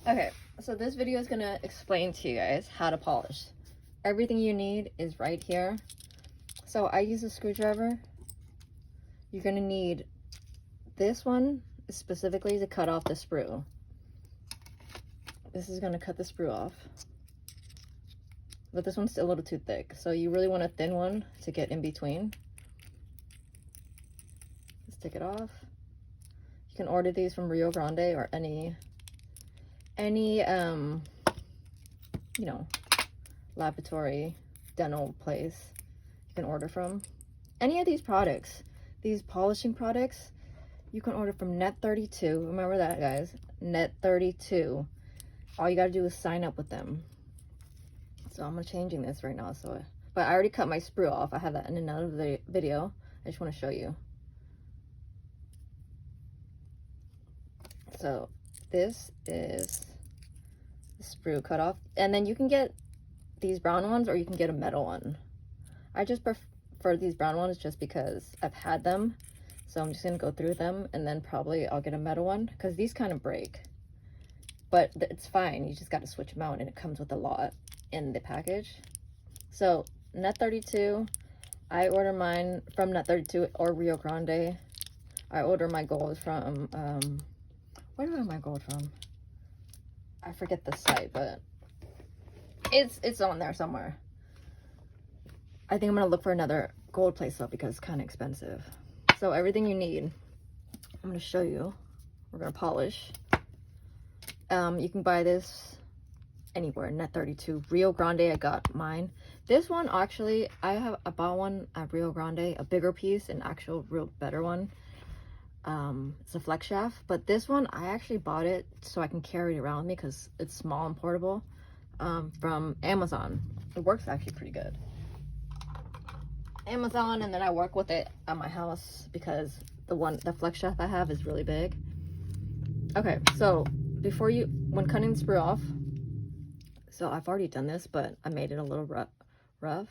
Okay, so this video is gonna explain to you guys how to polish. Everything you need is right here. So I use a screwdriver. You're gonna need this one specifically to cut off the sprue. This is gonna cut the sprue off. But this one's a little too thick, so you really want a thin one to get in between. Let's take it off. You can order these from Rio Grande or any you know, laboratory dental place you can order from. Any of these products, these polishing products, you can order from Net32. Remember that, guys. Net32. All you gotta do is sign up with them. So I'm changing this right now. But I already cut my sprue off. I have that in another video. I just want to show you. So this is the sprue cut off, and then you can get these brown ones or you can get a metal one. I just prefer these brown ones just because I've had them. So I'm just gonna go through them, and then probably I'll get a metal one because these kind of break. But it's fine. You just got to switch them out, and it comes with a lot in the package. So Net32, I order mine from Net32 or Rio Grande. I order my gold from where do I have my gold from? I forget the site, but it's on there somewhere. I think I'm gonna look for another gold place though because it's kind of expensive. So everything you need, I'm gonna show you. We're gonna polish. You can buy this anywhere. Net32, Rio Grande. I got mine. This one actually, I bought one at Rio Grande, a bigger piece, an actual real better one. It's a flex shaft, but this one I actually bought it so I can carry it around with me because it's small and portable, from Amazon. It works actually pretty good. Amazon, and then I work with it at my house because the flex shaft I have is really big. Okay, so when cutting the sprue off, so I've already done this, but I made it a little rough. I'm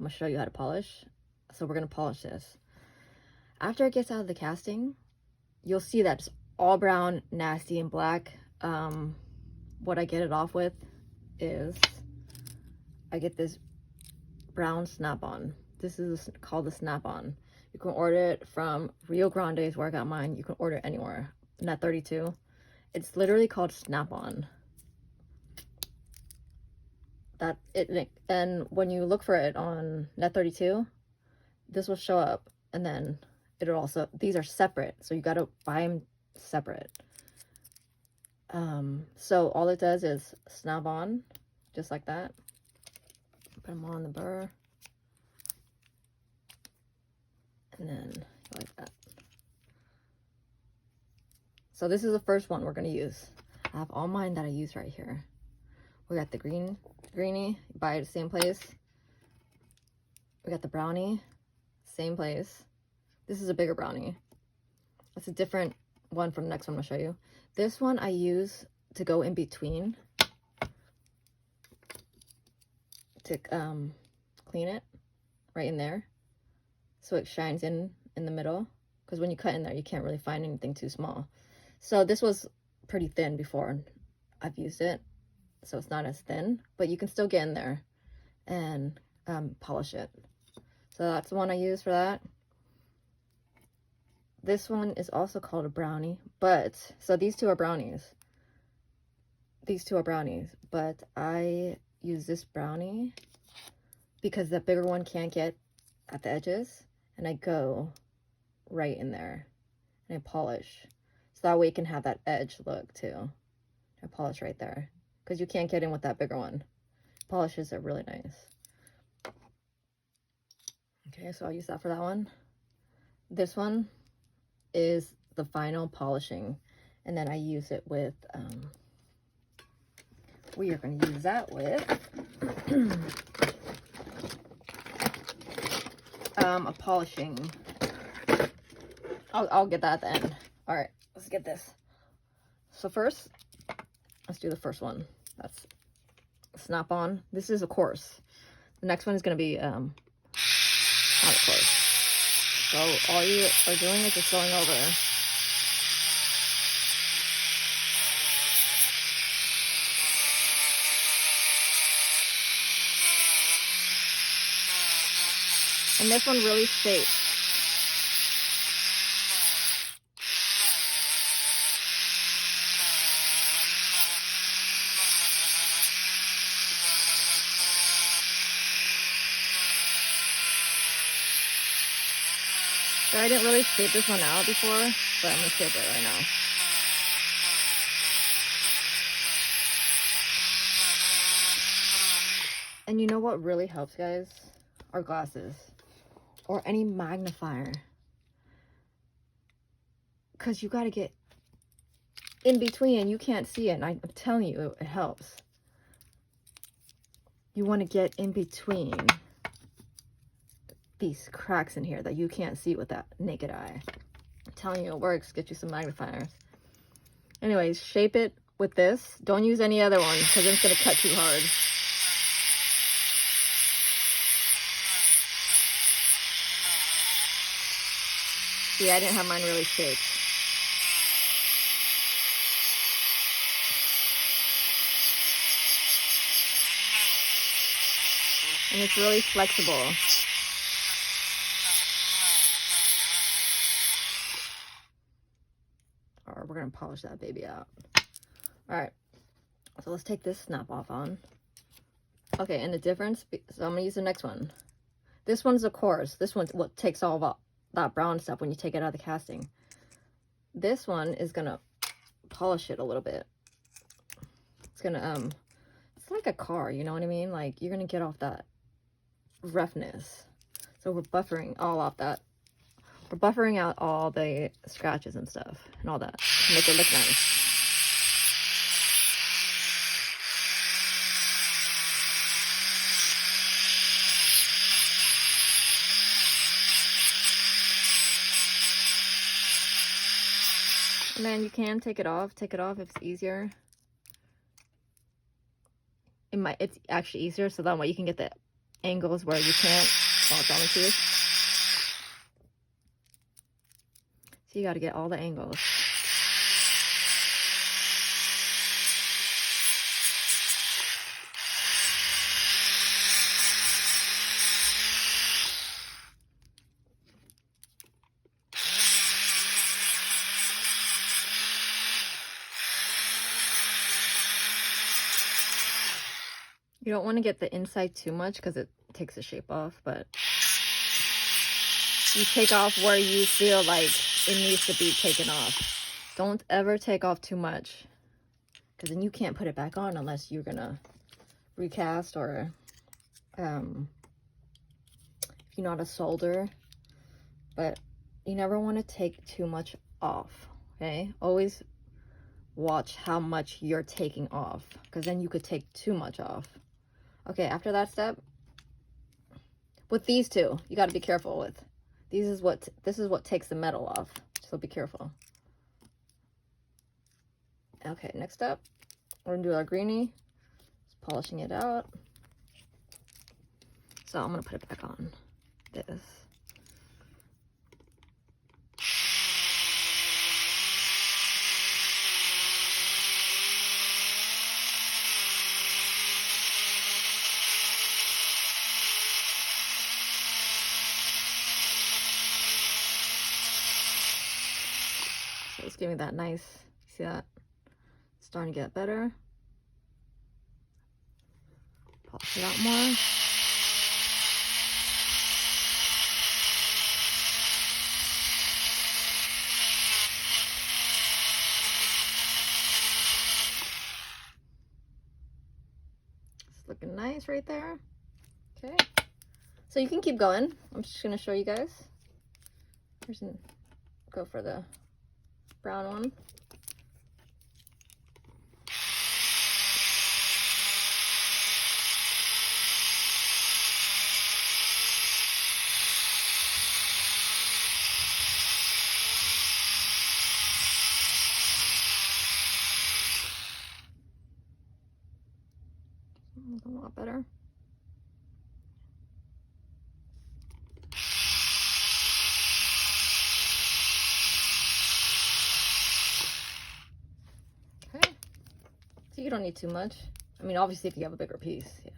gonna show you how to polish. So we're gonna polish this. After it gets out of the casting, you'll see that it's all brown, nasty, and black. What I get it off with is I get this brown snap-on. This is called the snap-on. You can order it from Rio Grande is where I got mine. You can order it anywhere. Net32. It's literally called snap-on. And when you look for it on Net32, this will show up, and then it'll also, these are separate, so you gotta buy them separate. So all it does is snap on, just like that. Put them on the burr, and then like that. So this is the first one we're gonna use. I have all mine that I use right here. We got the greenie, buy it at the same place. We got the brownie, same place. This is a bigger brownie. It's a different one from the next one I'm gonna show you. This one I use to go in between to clean it right in there, so it shines in the middle, because when you cut in there you can't really find anything too small. So this was pretty thin before I've used it, so it's not as thin, but you can still get in there and polish it. So that's the one I use for that. This one is also called a brownie, but so these two are brownies. These two are brownies, but I use this brownie because the bigger one can't get at the edges, and I go right in there and I polish. So that way you can have that edge look too. I polish right there because you can't get in with that bigger one. Polishes are really nice. Okay, so I'll use that for that one. This one is the final polishing, and then I use it with we are going to use that with a polishing. I'll get that at the end. All right, let's get this. So first, let's do the first one. That's snap on. This is a course. The next one is going to be not a course. So all you are doing is just going over And this one really shapes. So I didn't really shape this one out before, but I'm gonna shape it right now. And you know what really helps, guys? Our glasses or any magnifier, because you got to get in between and you can't see it, and I'm telling you, it helps. You want to get in between these cracks in here that you can't see with that naked eye. I'm telling you, it works. Get you some magnifiers. Anyways, shape it with this. Don't use any other one because it's going to cut too hard. See, I didn't have mine really shaped. And it's really flexible. Or we're going to polish that baby out. Alright, so let's take this snap off on. Okay, and the difference, so I'm going to use the next one. This one's a coarse. This one's what takes all of that brown stuff when you take it out of the casting. This one is going to polish it a little bit. It's going to, it's like a car, you know what I mean? Like, you're going to get off that roughness. So we're buffering all off that. We're buffering out all the scratches and stuff and all that to make it look nice. And then you can take it off if it's easier. It's actually easier, so that way you can get the angles where you can't. Oh, it's on the tooth. So you got to get all the angles. You don't want to get the inside too much because it takes the shape off, but you take off where you feel like it needs to be taken off. Don't ever take off too much, because then you can't put it back on unless you're gonna recast, or if you know how to solder. But you never want to take too much off, okay? Always watch how much you're taking off, because then you could take too much off. Okay, after that step, with these two, you got to be careful with. This is what takes the metal off, so be careful. Okay, next up, we're gonna do our greenie. Just polishing it out. So I'm gonna put it back on this. So it's giving that nice, see that? It's starting to get better. Polish it out more. It's looking nice right there. Okay. So you can keep going. I'm just going to show you guys. Go for the brown one. A lot better. Okay. So you don't need too much. I mean, obviously if you have a bigger piece, yeah.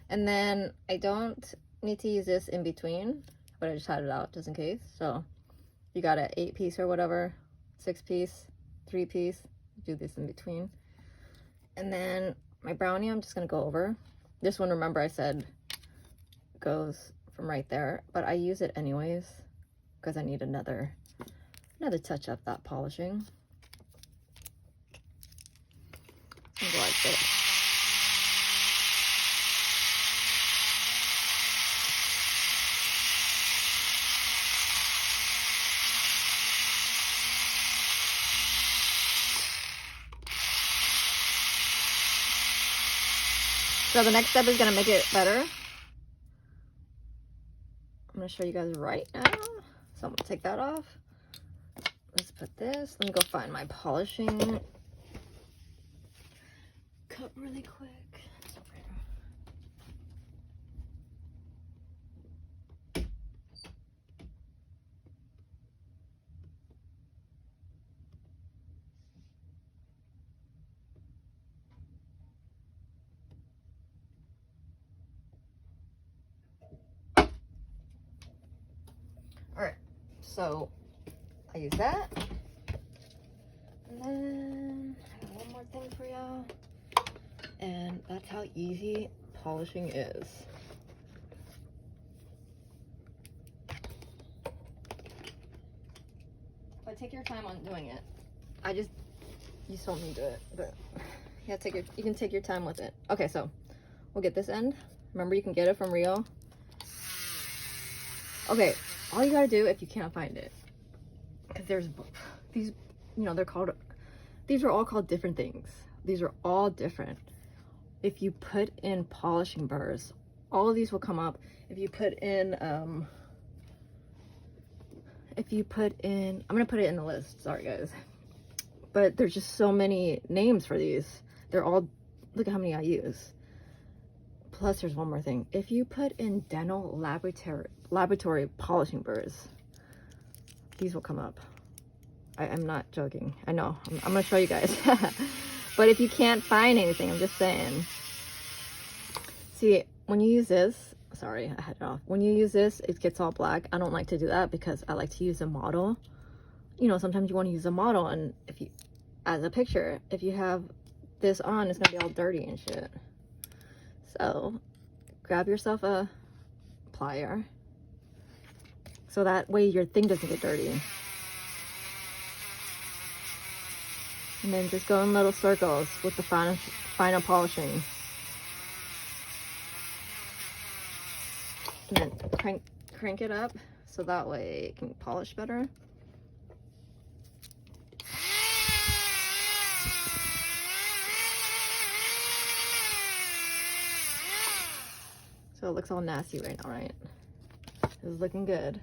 And then I don't need to use this in between, but I just had it out just in case. So you got an 8-piece or whatever, 6-piece, 3-piece, do this in between. And then my brownie, I'm just gonna go over. This one, remember I said goes from right there, but I use it anyways because I need another touch of that polishing. Go like this. So the next step is gonna make it better. I'm gonna show you guys right now. So I'm gonna take that off. Let's put this. Let me go find my polishing cup really quick. Alright, so I use that. And then I got one more thing for y'all. And that's how easy polishing is. But take your time on doing it. You told me to do it, but yeah, you can take your time with it. Okay, so we'll get this end. Remember, you can get it from Rio. Okay, all you gotta do if you can't find it, because there's these, you know, these are all called different things. These are all different. If you put in polishing burrs, all of these will come up. If you put in, I'm gonna put it in the list, sorry guys. But there's just so many names for these. They're all, look at how many I use. Plus there's one more thing. If you put in dental laboratory polishing burrs, these will come up. I'm not joking. I know, I'm gonna show you guys. But if you can't find anything, I'm just saying. See, when you use this, sorry, I had it off. When you use this, it gets all black. I don't like to do that because I like to use a model. You know, sometimes you want to use a model, and if you, as a picture, if you have this on, it's gonna be all dirty and shit. So, grab yourself a plier, so that way your thing doesn't get dirty. And then just go in little circles with the final polishing. And then crank it up so that way it can polish better. So it looks all nasty right now, right? This is looking good.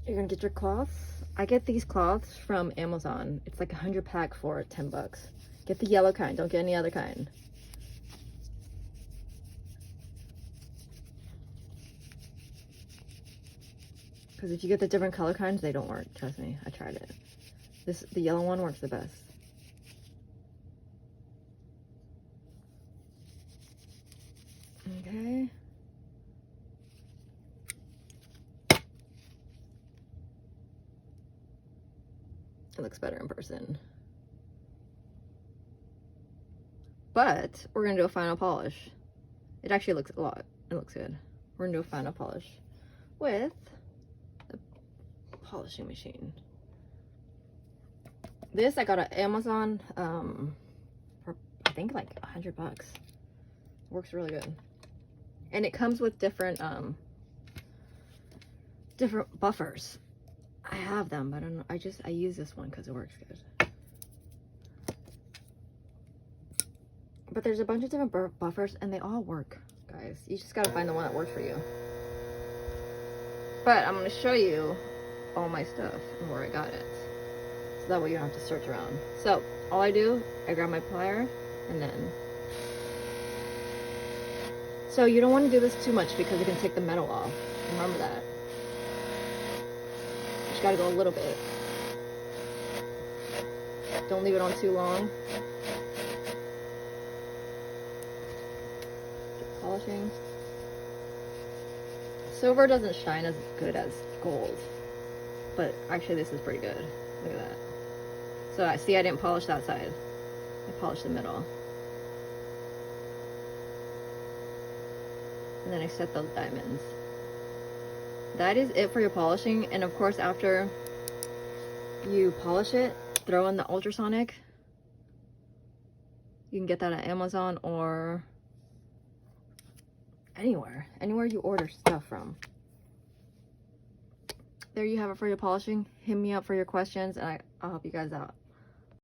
You're gonna get your cloths. I get these cloths from Amazon. It's like 100 pack for 10 bucks. Get the yellow kind, don't get any other kind. Because if you get the different color kinds, they don't work. Trust me, I tried it. The yellow one works the best. Okay. It looks better in person. But we're gonna do a final polish. It actually looks it looks good. We're gonna do a final polish with the polishing machine. This I got at Amazon for I think like 100 bucks. Works really good. And it comes with different buffers. I have them, but I don't know. I use this one because it works good. But there's a bunch of different buffers and they all work, guys. You just gotta find the one that works for you. But I'm gonna show you all my stuff and where I got it. So that way you don't have to search around. So all I do, I grab my plier and then. So you don't want to do this too much because it can take the metal off. Remember that. You just gotta go a little bit. Don't leave it on too long. Keep polishing. Silver doesn't shine as good as gold, but actually this is pretty good. Look at that. So I see I didn't polish that side. I polished the middle. And then I set those diamonds. That is it for your polishing. And of course, after you polish it, throw in the ultrasonic. You can get that at Amazon or anywhere you order stuff from. There you have it for your polishing. Hit me up for your questions and I'll help you guys out.